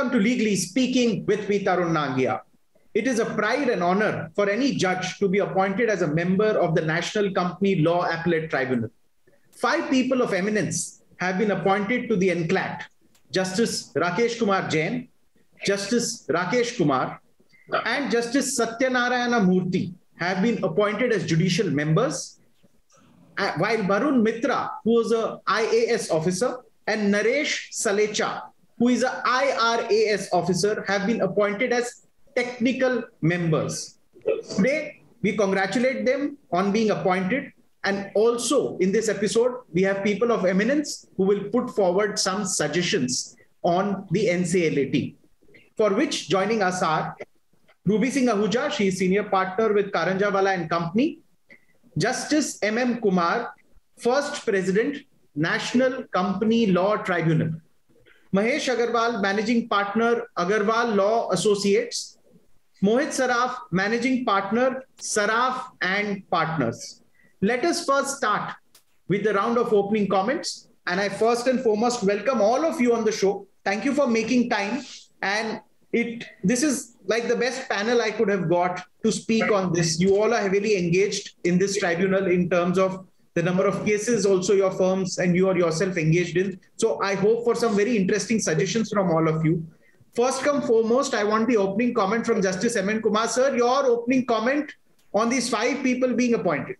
Welcome to Legally Speaking with me, Tarun Nangia. It is a pride and honor for any judge to be appointed as a member of the National Company Law Appellate Tribunal. 5 people of eminence have been appointed to the NCLAT: Justice Rakesh Kumar Jain, Justice Rakesh Kumar, and Justice Satyanarayana Murthy have been appointed as judicial members, while Barun Mitra, who is an IAS officer, and Naresh Salecha, who is an IRAS officer, have been appointed as technical members. Today, we congratulate them on being appointed. And also in this episode, we have people of eminence who will put forward some suggestions on the NCLAT, for which joining us are Ruby Singh Ahuja, she is senior partner with Karanjawala and Company; Justice M.M. Kumar, first president, National Company Law Tribunal; Mahesh Agarwal, managing partner, Agarwal Law Associates; Mohit Saraf, managing partner, Saraf and Partners. Let us first start with the round of opening comments. And I first and foremost welcome all of you on the show. Thank you for making time. And this is like the best panel I could have got to speak on this. You all are heavily engaged in this tribunal in terms of the number of cases also your firms and you are yourself engaged in. So I hope for some very interesting suggestions from all of you. First come foremost, I want the opening comment from Justice M.N. Kumar. Sir, your opening comment on these 5 people being appointed.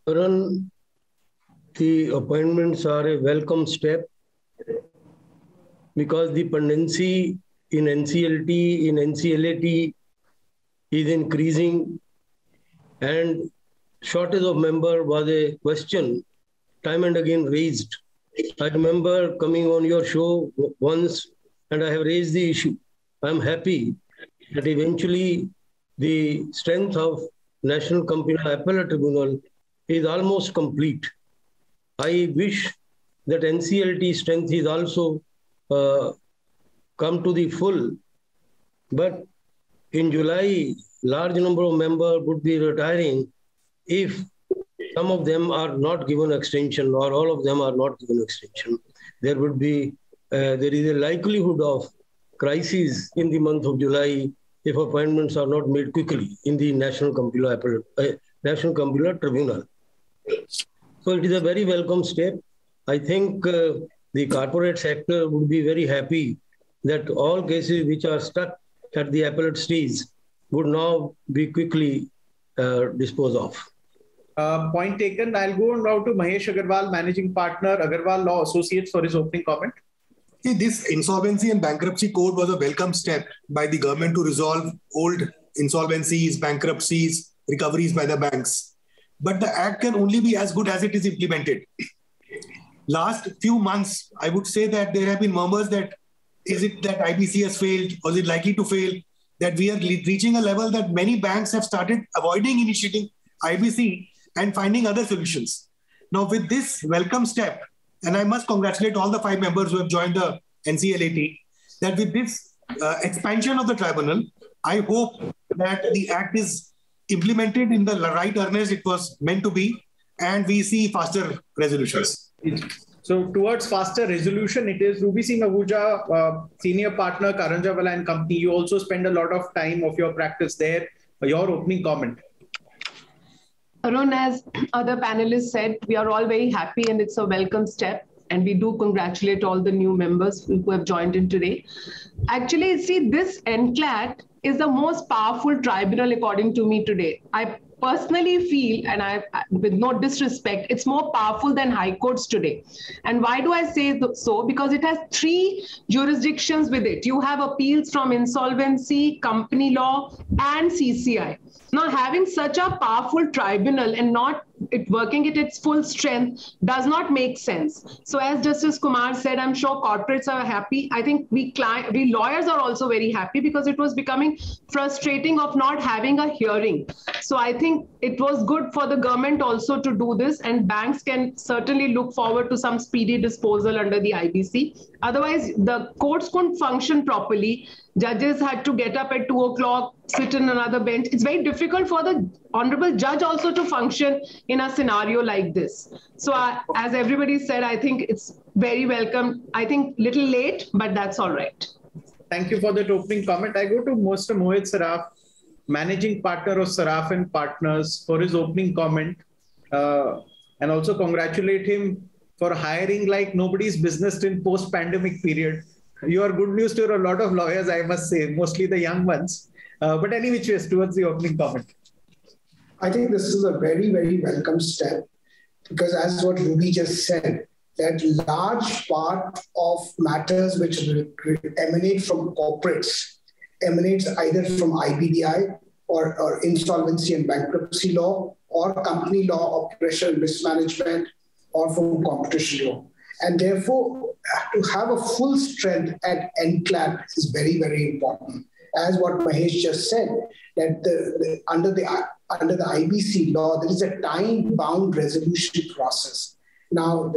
Tarun, the appointments are a welcome step because the pendency in NCLT, in NCLAT is increasing, and shortage of member was a question time and again raised. I remember coming on your show once and I have raised the issue. I'm happy that eventually the strength of National Company Appellate Tribunal is almost complete. I wish that NCLT strength is also come to the full, but in July, large number of members would be retiring if some of them are not given extension or all of them are not given extension. There would be, there is a likelihood of crisis in the month of July if appointments are not made quickly in the National Company Law Tribunal. So it is a very welcome step. I think the corporate sector would be very happy that all cases which are stuck at the appellate stage would now be quickly disposed of. Point taken. I'll go now to Mahesh Agarwal, managing partner, Agarwal Law Associates, for his opening comment. See, this insolvency and bankruptcy code was a welcome step by the government to resolve old insolvencies, bankruptcies, recoveries by the banks. But the act can only be as good as it is implemented. Last few months, I would say that there have been murmurs that is it that IBC has failed or is it likely to fail, that we are reaching a level that many banks have started avoiding initiating IBC and finding other solutions. Now with this welcome step, and I must congratulate all the 5 members who have joined the NCLAT, that with this expansion of the tribunal, I hope that the act is implemented in the right earnest it was meant to be, and we see faster resolutions. So towards faster resolution, it is Ruby Singh Ahuja, senior partner, Karanjawala and Company. You also spend a lot of time of your practice there. Your opening comment. Tarun, as other panelists said, we are all very happy and it's a welcome step. And we do congratulate all the new members who have joined in today. Actually, see, this NCLAT is the most powerful tribunal according to me today. I personally feel, and with no disrespect, it's more powerful than high courts today. And why do I say so? Because it has 3 jurisdictions with it. You have appeals from insolvency, company law, and CCI. Now, having such a powerful tribunal and not it working at its full strength does not make sense. So as Justice Kumar said, I'm sure corporates are happy. I think we lawyers are also very happy because it was becoming something frustrating of not having a hearing. So I think it was good for the government also to do this, and banks can certainly look forward to some speedy disposal under the IBC. Otherwise, the courts couldn't function properly. Judges had to get up at 2 o'clock, sit in another bench. It's very difficult for the honorable judge also to function in a scenario like this. So as everybody said, I think it's very welcome. I think little late, but that's all right. Thank you for that opening comment. I go to Mr. Mohit Saraf, Managing Partner of Saraf and Partners, for his opening comment, and also congratulate him for hiring like nobody's business in post-pandemic period. You are good news to a lot of lawyers, I must say, mostly the young ones. But any which ways, towards the opening comment. I think this is a very, very welcome step, because as what Ruby just said, that large part of matters which emanate from corporates emanates either from IBDI or insolvency and bankruptcy law, or company law, operational mismanagement, or from competition law. And therefore, to have a full strength at NCLAT is very, very important. As what Mahesh just said, that under the IBC law, there is a time-bound resolution process. Now,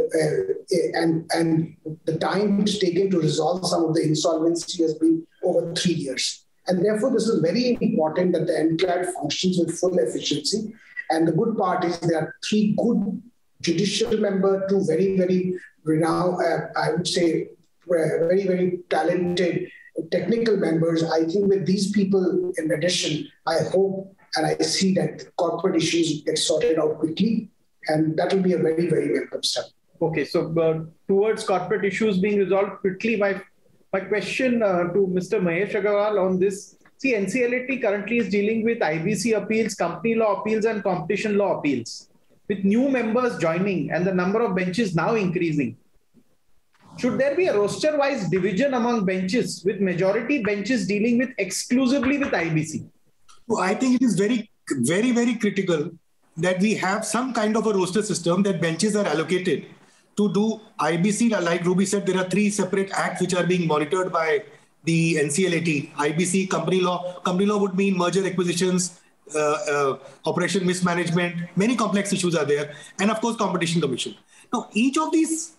and the time it's taken to resolve some of the insolvency has been over 3 years. And therefore, this is very important that the NCLAT functions with full efficiency. And the good part is there are 3 good judicial members, 2 very, very renowned, I would say, very, very talented technical members. I think with these people in addition, I hope and I see that corporate issues get sorted out quickly. And that will be a very, very welcome step. Okay, so towards corporate issues being resolved quickly, my question to Mr. Mahesh Agarwal on this. See, NCLAT currently is dealing with IBC appeals, company law appeals, and competition law appeals. With new members joining and the number of benches now increasing, should there be a roster-wise division among benches, with majority benches dealing with exclusively with IBC? Well, I think it is very, very, very critical that we have some kind of a roster system, that benches are allocated to do IBC. Like Ruby said, there are 3 separate acts which are being monitored by the NCLAT. IBC, company law. Company law would mean merger acquisitions, operation mismanagement, many complex issues are there. And of course, competition commission. Now, each of these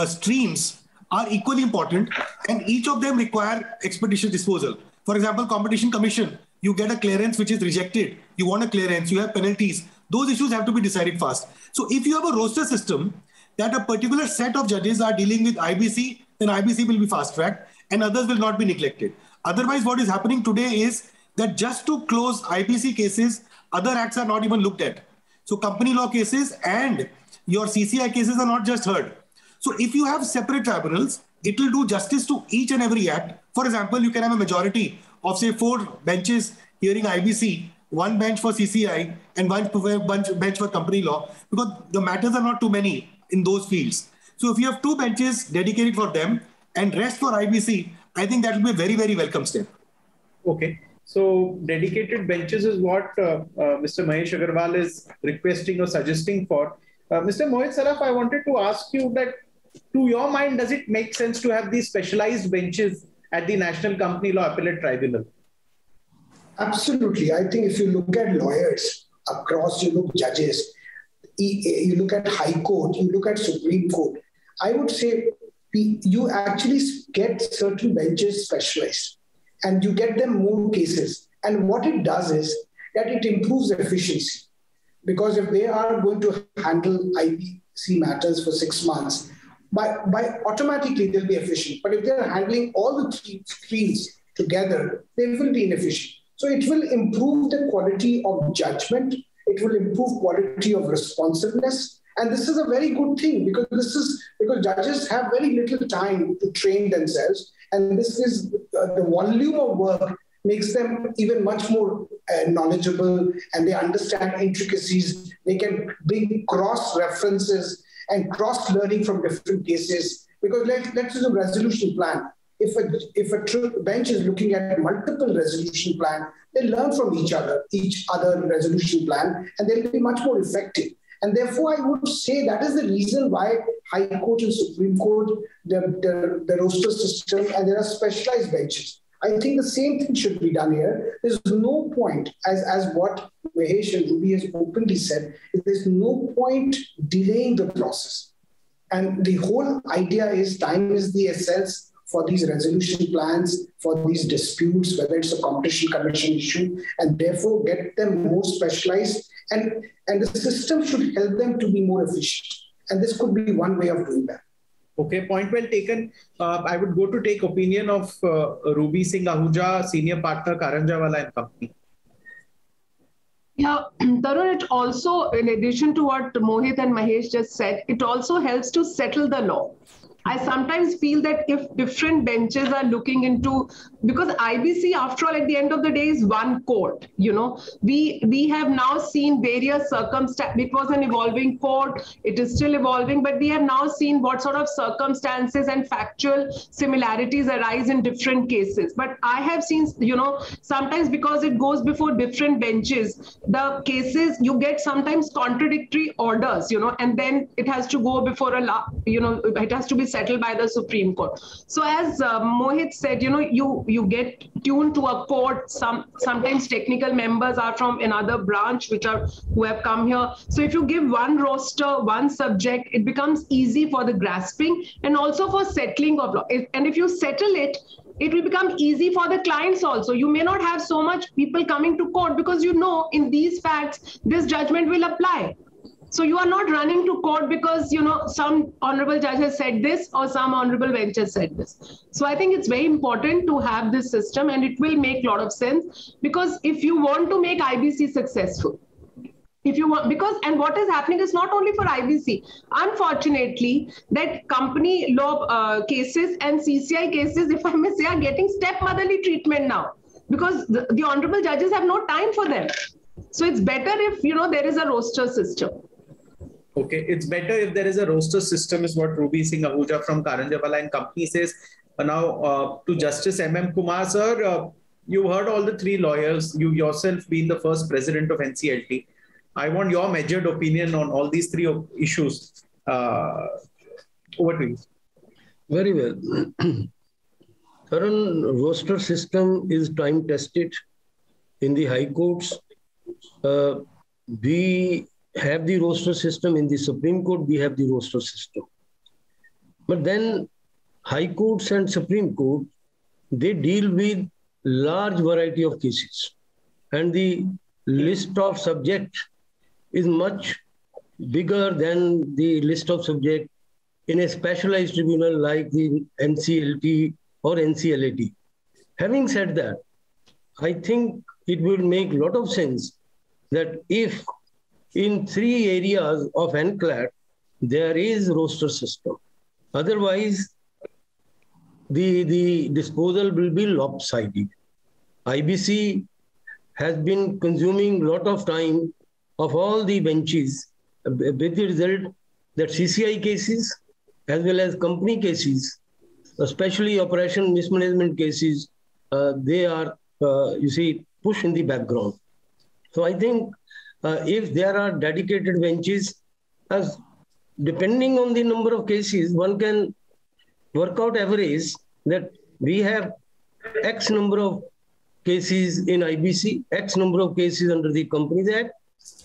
streams are equally important, and each of them require expeditious disposal. For example, competition commission, you get a clearance which is rejected. You want a clearance, you have penalties. Those issues have to be decided fast. So if you have a roster system that a particular set of judges are dealing with IBC, then IBC will be fast-tracked and others will not be neglected. Otherwise, what is happening today is that just to close IBC cases, other acts are not even looked at. So company law cases and your CCI cases are not just heard. So if you have separate tribunals, it will do justice to each and every act. For example, you can have a majority of say 4 benches hearing IBC, 1 bench for CCI, and 1 bench for company law, because the matters are not too many in those fields. So if you have 2 benches dedicated for them and rest for IBC, I think that will be a very, very welcome step. Okay. So dedicated benches is what Mr. Mahesh Agarwal is requesting or suggesting for. Mr. Mohit Saraf, I wanted to ask you that, to your mind, does it make sense to have these specialized benches at the National Company Law Appellate Tribunal? Absolutely. I think if you look at lawyers across, you look judges, you look at High Court, you look at Supreme Court, I would say you actually get certain benches specialized and you get them more cases. And what it does is that it improves efficiency. Because if they are going to handle IBC matters for 6 months, by automatically they'll be efficient. But if they're handling all the 3 streams together, they will be inefficient. So it will improve the quality of judgment. It will improve quality of responsiveness. And this is a very good thing, because judges have very little time to train themselves. And this is the volume of work makes them even much more knowledgeable, and they understand intricacies. They can bring cross references and cross learning from different cases. Because let's use a resolution plan. If a bench is looking at multiple resolution plan, they learn from each other resolution plan, and they'll be much more effective. And therefore, I would say that is the reason why High Court and Supreme Court, the roster system, and there are specialized benches. I think the same thing should be done here. There's no point, as what Mahesh and Ruby has openly said, there's no point delaying the process. And the whole idea is time is the essence for these resolution plans, for these disputes, whether it's a competition commission issue, and therefore get them more specialized. And the system should help them to be more efficient. And this could be one way of doing that. Okay, point well taken. I would go to take opinion of Ruby Singh Ahuja, Senior Partner, Karanjawala and Company. Yeah, Tarun, it also, in addition to what Mohit and Mahesh just said, it also helps to settle the law. I sometimes feel that if different benches are looking into, because IBC, after all, at the end of the day, is one court. You know, we have now seen various circumstances. It was an evolving court. It is still evolving, but we have now seen what sort of circumstances and factual similarities arise in different cases. But I have seen, you know, sometimes because it goes before different benches, the cases, you get sometimes contradictory orders, you know, and then it has to go before it has to be settled by the Supreme Court. So as Mohit said, you know, you get tuned to a court. Sometimes technical members are from another branch who have come here. So if you give one roster, one subject, it becomes easy for the grasping and also for settling of law. And if you settle it, it will become easy for the clients also. You may not have so much people coming to court because you know in these facts, this judgment will apply. So you are not running to court because, you know, some honorable judge has said this or some honorable bench has said this. So I think it's very important to have this system, and it will make a lot of sense, because if you want to make IBC successful, and what is happening is not only for IBC, unfortunately, that company law cases and CCI cases, if I may say, are getting stepmotherly treatment now, because the honorable judges have no time for them. So it's better if, you know, there is a roster system. Okay, it's better if there is a roster system, is what Ruby Singh Ahuja from Karanjawala and Company says. Now, to Justice M.M. Kumar, sir, you heard all the three lawyers, you yourself being the first president of NCLT. I want your measured opinion on all these three issues. Over to you. Very well. Current roster system is time tested in the high courts. We have the roster system in the Supreme Court. We have the roster system. But then high courts and Supreme Court, they deal with large variety of cases. And the list of subjects is much bigger than the list of subjects in a specialized tribunal like the NCLT or NCLAT. Having said that, I think it would make a lot of sense that if in 3 areas of NCLAT, there is roster system. Otherwise, the disposal will be lopsided. IBC has been consuming a lot of time of all the benches, with the result that CCI cases as well as company cases, especially operation mismanagement cases, they are, pushed in the background. So I think if there are dedicated benches, as depending on the number of cases, one can work out average that we have X number of cases in IBC, X number of cases under the Companies Act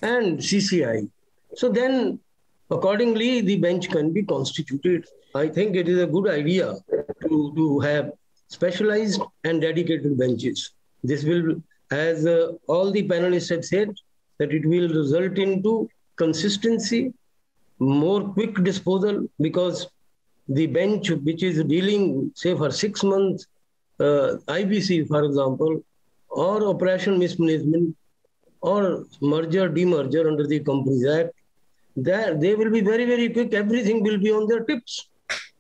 and CCI. So then accordingly, the bench can be constituted. I think it is a good idea to have specialized and dedicated benches. This will, as all the panelists have said, that it will result into consistency, more quick disposal, because the bench which is dealing, say, for 6 months, IBC, for example, or operation mismanagement, or merger, demerger under the Companies Act, they will be very, very quick. Everything will be on their tips.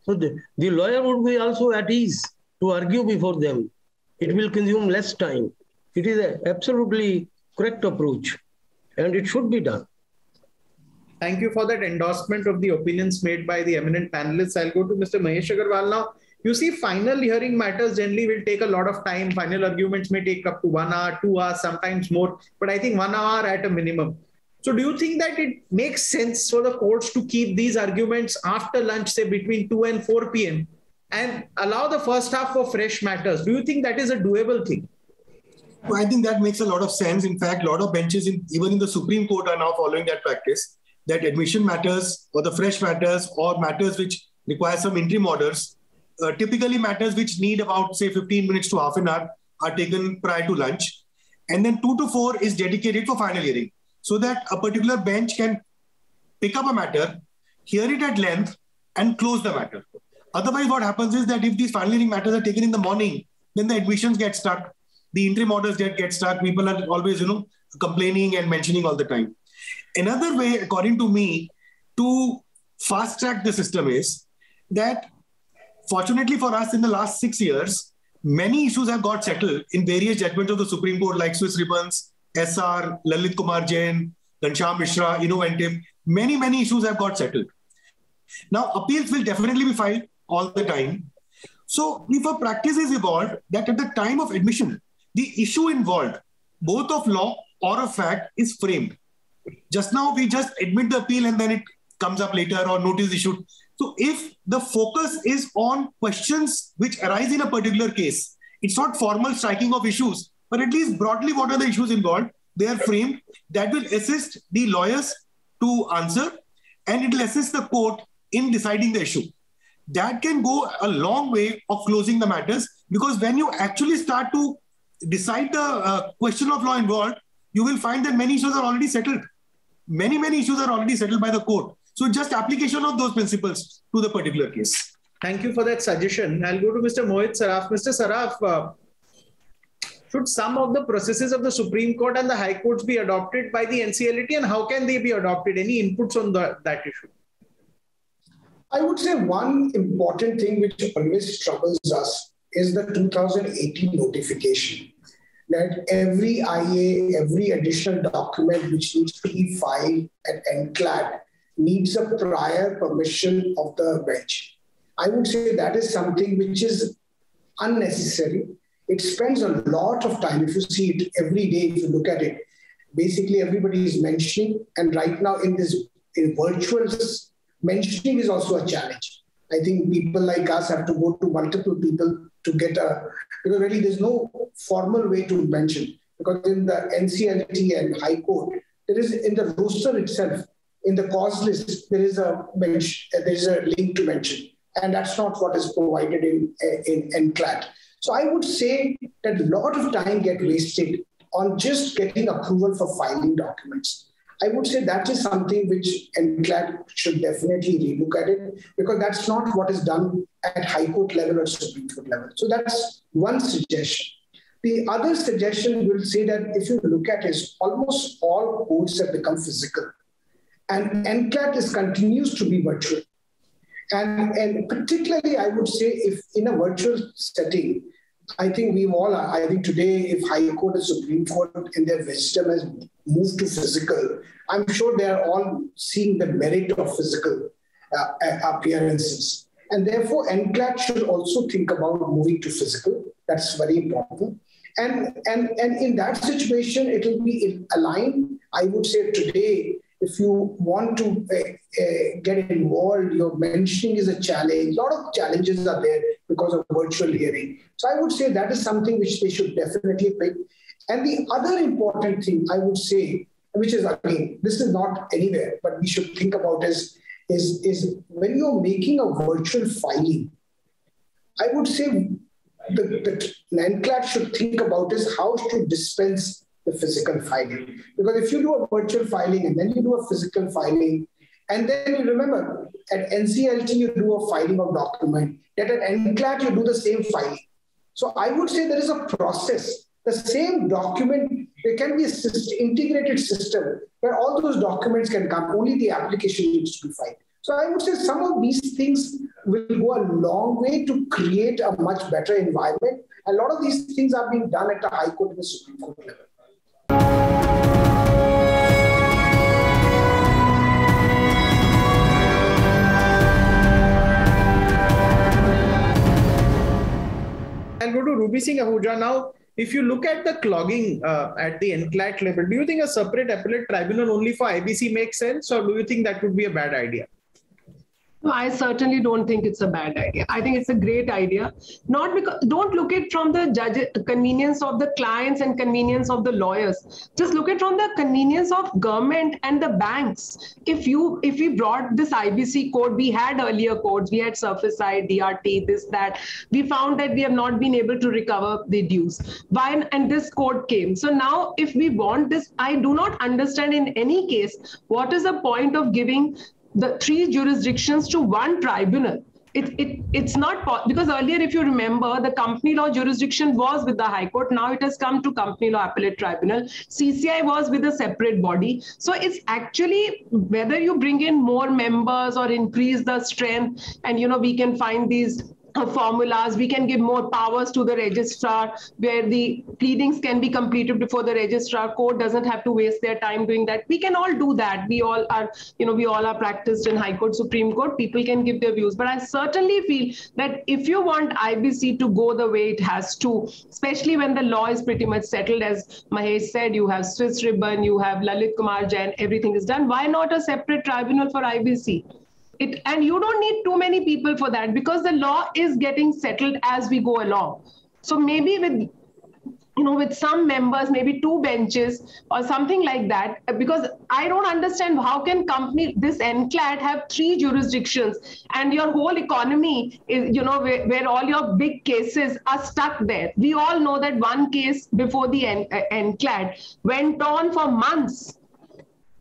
So the lawyer would be also at ease to argue before them. It will consume less time. It is an absolutely correct approach, and it should be done. Thank you for that endorsement of the opinions made by the eminent panelists. I'll go to Mr. Mahesh Agarwal now. You see, final hearing matters generally will take a lot of time. Final arguments may take up to 1 hour, 2 hours, sometimes more, but I think 1 hour at a minimum. So do you think that it makes sense for the courts to keep these arguments after lunch, say between 2 and 4 p.m., and allow the first half for fresh matters. Do you think that is a doable thing? Well, I think that makes a lot of sense. In fact, a lot of benches, even in the Supreme Court, are now following that practice, that admission matters or the fresh matters or matters which require some interim orders, typically matters which need about, say, 15 minutes to half an hour, are taken prior to lunch. And then 2 to 4 is dedicated for final hearing, so that a particular bench can pick up a matter, hear it at length, and close the matter. Otherwise, what happens is that if these final hearing matters are taken in the morning, then the admissions get stuck, the interim orders get stuck. People are always, complaining and mentioning all the time. Another way, according to me, to fast track the system is that, fortunately for us, in the last 6 years, many issues have got settled in various judgments of the Supreme Court, like Swiss Ribbons, SR, Lalit Kumar Jain, Ghanshyam Mishra, Innoventive. Many issues have got settled. Now, appeals will definitely be filed all the time. So if a practice is evolved that at the time of admission, the issue involved, both of law or of fact, is framed. Just now, we just admit the appeal and then it comes up later or notice issued. So if the focus is on questions which arise in a particular case, it's not formal striking of issues, but at least broadly what are the issues involved, they are framed. That will assist the lawyers to answer, and it will assist the court in deciding the issue. That can go a long way of closing the matters, because when you actually start to decide the question of law involved, you will find that many issues are already settled. Many issues are already settled by the court. So just application of those principles to the particular case. Thank you for that suggestion. I'll go to Mr. Mohit Saraf. Mr. Saraf, should some of the processes of the Supreme Court and the High Courts be adopted by the NCLAT, and how can they be adopted? Any inputs on that issue? I would say one important thing which always troubles us is the 2018 notification that every IA, every additional document which needs to be filed at NCLAT needs a prior permission of the bench. I would say that is something which is unnecessary. It spends a lot of time. If you see it every day, if you look at it, basically everybody is mentioning, and right now in virtual mentioning is also a challenge. I think people like us have to go to multiple people to get because really there's no formal way to mention, because in the NCLT and High Court, there is in the roster itself, in the cause list, there is a link to mention, and that's not what is provided in NCLAT. So I would say that a lot of time gets wasted on just getting approval for filing documents. I would say that is something which NCLAT should definitely relook at it, because that's not what is done at High Court level or Supreme Court level. So that's one suggestion. The other suggestion will say that if you look at it, almost all courts have become physical, and NCLAT continues to be virtual. And particularly, I would say, if in a virtual setting, I think I think today, if High Court and Supreme Court in their wisdom has moved to physical, I'm sure they are all seeing the merit of physical appearances. And therefore, NCLAT should also think about moving to physical. That's very important. And in that situation, it will be aligned. I would say today, if you want to get involved, your mentioning is a challenge. A lot of challenges are there because of virtual hearing. So I would say that is something which they should definitely pick. And the other important thing I would say, which is, again, this is not anywhere, but we should think about is when you're making a virtual filing, I would say the NCLAT should think about is how to dispense the physical filing. Because if you do a virtual filing and then you do a physical filing, and then you remember at NCLT you do a filing of document, that at NCLAT you do the same filing. So I would say there is a process. The same document, there can be an integrated system where all those documents can come, only the application needs to be filed. So I would say some of these things will go a long way to create a much better environment. A lot of these things are being done at the High Court and the Supreme Court level. I'll go to Ruby Singh Ahuja now. If you look at the clogging at the NCLAT level, do you think a separate appellate tribunal only for IBC makes sense, or do you think that would be a bad idea? No, I certainly don't think it's a bad idea. I think it's a great idea. Not because, don't look at from the convenience of the clients and convenience of the lawyers. Just look at from the convenience of government and the banks. If we brought this IBC code, we had earlier codes, we had surface side, DRT, this, that. We found that we have not been able to recover the dues. And this code came. So now if we want this, I do not understand in any case, what is the point of giving the 3 jurisdictions to one tribunal? It's not because earlier, if you remember, the company law jurisdiction was with the High Court. Now it has come to Company Law Appellate Tribunal. CCI was with a separate body. So it's actually whether you bring in more members or increase the strength, and we can find these formulas, we can give more powers to the registrar where the pleadings can be completed before the registrar. Court doesn't have to waste their time doing that. We can all do that. We all are practiced in High Court, Supreme Court. People can give their views. But I certainly feel that if you want IBC to go the way it has to, especially when the law is pretty much settled, as Mahesh said, you have Swiss Ribbon, you have Lalit Kumar Jain, everything is done. Why not a separate tribunal for IBC? And you don't need too many people for that, because the law is getting settled as we go along. So maybe with some members, maybe 2 benches or something like that, because I don't understand how can this NCLAT have 3 jurisdictions and your whole economy is, where all your big cases are stuck there. We all know that one case before the NCLAT went on for months.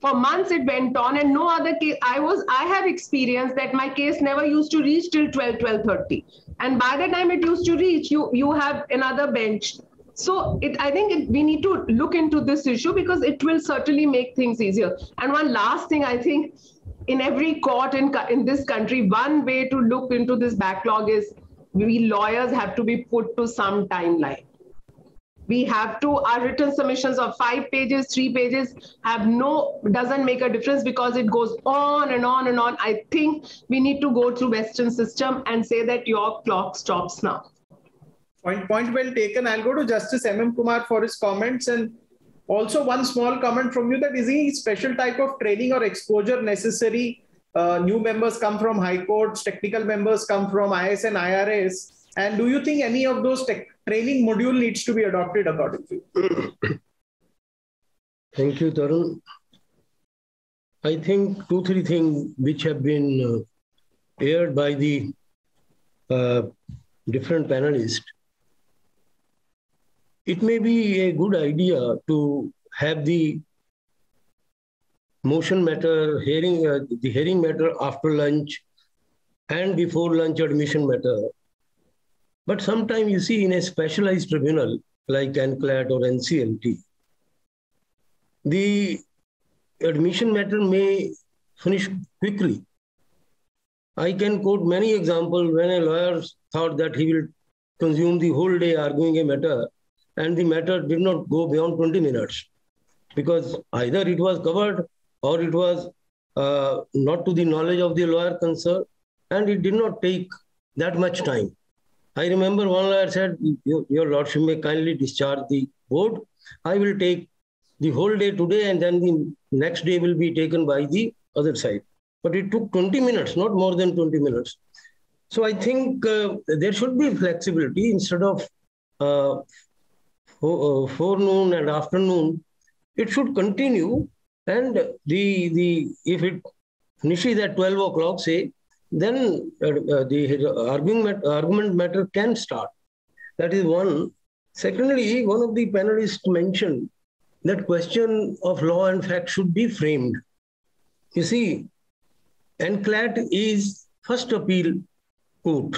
For months it went on, and no other case. I have experienced that my case never used to reach till 12:30, and by the time it used to reach, you have another bench. So I think we need to look into this issue, because it will certainly make things easier. And one last thing, I think in every court in this country, one way to look into this backlog is we lawyers have to be put to some timeline. We have to, our written submissions of 5 pages, 3 pages doesn't make a difference, because it goes on and on and on. I think we need to go through Western system and say that your clock stops now. Point well taken. I'll go to Justice M.M. Kumar for his comments, and also one small comment from you, that is any special type of training or exposure necessary? New members come from High Courts, technical members come from IS and IRS. And do you think any of those training module needs to be adopted according to you? Thank you, Tarun. I think 2-3 things which have been aired by the different panelists. It may be a good idea to have the motion matter, the hearing matter after lunch and before lunch admission matter. But sometimes you see in a specialized tribunal like NCLAT or NCLT, the admission matter may finish quickly. I can quote many examples when a lawyer thought that he will consume the whole day arguing a matter, and the matter did not go beyond 20 minutes, because either it was covered or it was not to the knowledge of the lawyer concerned, and it did not take that much time. I remember one lawyer said, your lordship may kindly discharge the board. I will take the whole day today, and then the next day will be taken by the other side. But it took 20 minutes, not more than 20 minutes. So I think there should be flexibility. Instead of forenoon and afternoon, it should continue. And if it finishes at 12 o'clock, say, then the argument matter can start. That is one. Secondly, one of the panelists mentioned that question of law and fact should be framed. You see, NCLAT is first appeal court.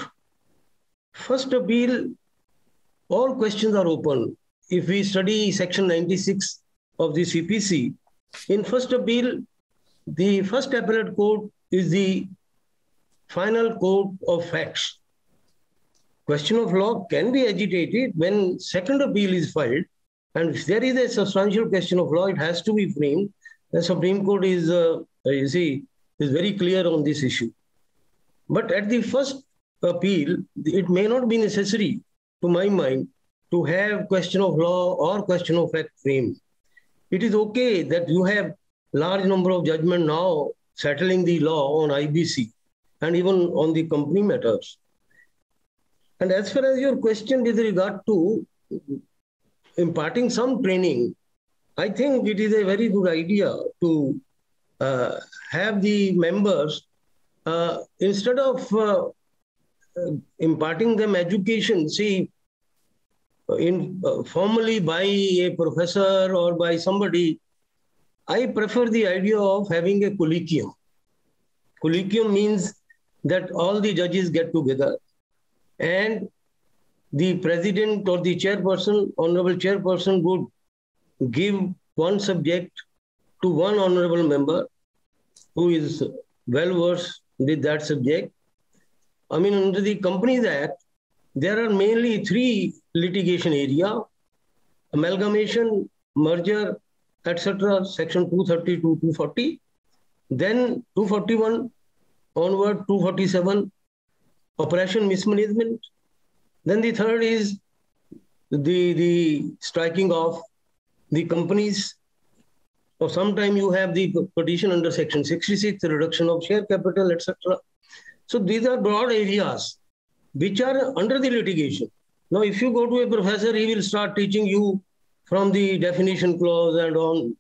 First appeal, all questions are open. If we study section 96 of the CPC, in first appeal, the first appellate court is the final court of facts. Question of law can be agitated when second appeal is filed, and if there is a substantial question of law, it has to be framed. The Supreme Court is, is very clear on this issue. But at the first appeal, it may not be necessary, to my mind, to have question of law or question of fact framed. It is okay that you have large number of judgment now settling the law on IBC, and even on the company matters. And as far as your question with regard to imparting some training, I think it is a very good idea to have the members, instead of imparting them education, formally by a professor or by somebody, I prefer the idea of having a colloquium. Colloquium means that all the judges get together and the president or the chairperson, honorable chairperson, would give one subject to one honorable member who is well versed with that subject. I mean, under the Companies Act, there are mainly 3 litigation areas: amalgamation, merger, etc., section 230 to 240. Then 241 onward, 247, operation mismanagement. Then the third is the striking of the companies. Or sometime you have the petition under section 66, the reduction of share capital, etc. So these are broad areas which are under the litigation. Now, if you go to a professor, he will start teaching you from the definition clause and on,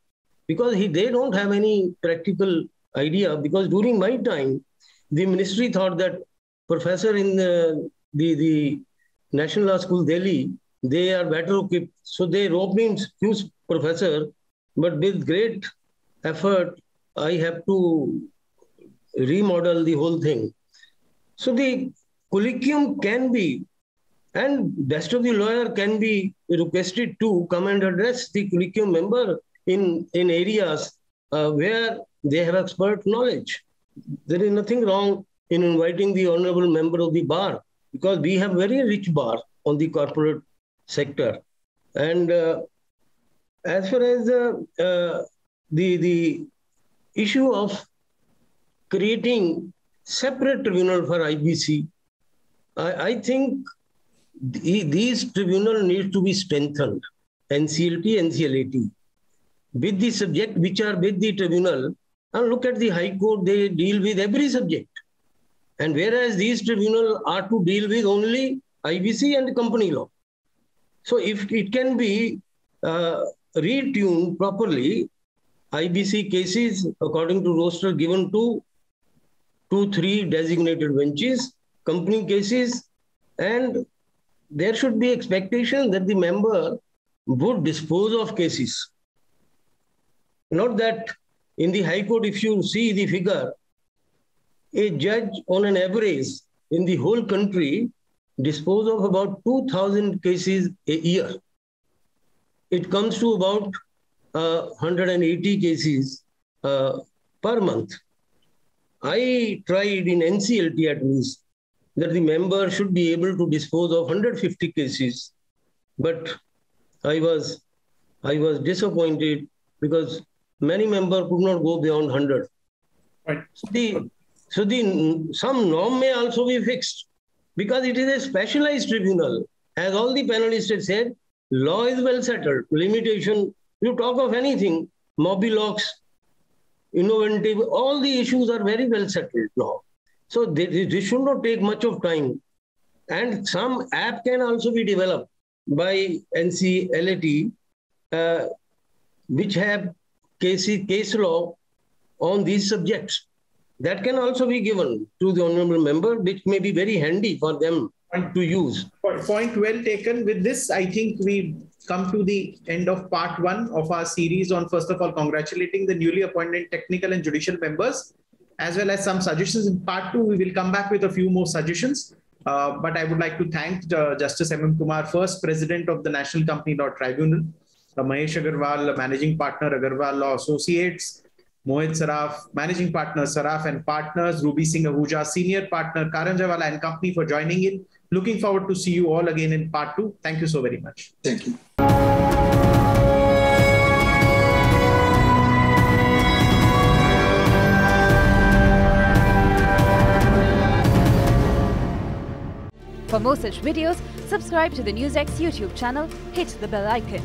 because they don't have any practical idea. Because during my time, the ministry thought that professor in the National Law School, Delhi, they are better equipped. So they roped in few professor, but with great effort, I have to remodel the whole thing. So the colloquium can be, and best of the lawyer can be requested to come and address the colloquium member in areas where they have expert knowledge. There is nothing wrong in inviting the honorable member of the bar, because we have very rich bar on the corporate sector. And as far as the issue of creating separate tribunal for IBC, I think these tribunal needs to be strengthened, NCLT, NCLAT, with the subject which are with the tribunal. And look at the High Court, they deal with every subject. And whereas these tribunals are to deal with only IBC and company law. So if it can be retuned properly, IBC cases according to roster given to 2-3 designated benches, company cases, and there should be expectation that the member would dispose of cases. Not that in the High Court, if you see the figure, a judge on an average in the whole country dispose of about 2,000 cases a year. It comes to about 180 cases per month. I tried in NCLT at least that the member should be able to dispose of 150 cases, but I was disappointed because many members could not go beyond 100. Right. So some norm may also be fixed, because it is a specialized tribunal. As all the panelists have said, law is well settled. Limitation, you talk of anything, mobilocks, innovative, all the issues are very well settled now. So this should not take much of time. And some app can also be developed by NCLAT, which have case law on these subjects. That can also be given to the honorable member, which may be very handy for them to use. Point well taken. With this, I think we come to the end of part 1 of our series on, first of all, congratulating the newly appointed technical and judicial members, as well as some suggestions. In part 2, we will come back with a few more suggestions. But I would like to thank Justice M.M. Kumar, first President of the National Company Law Tribunal, Mahesh Agarwal, Managing Partner, Agarwal Law Associates, Mohit Saraf, Managing Partner, Saraf and Partners, Ruby Singh Ahuja, Senior Partner, Karanjawala and Company for joining in. Looking forward to see you all again in part 2. Thank you so very much. Thank you. For more such videos, subscribe to the NewsX YouTube channel, hit the bell icon.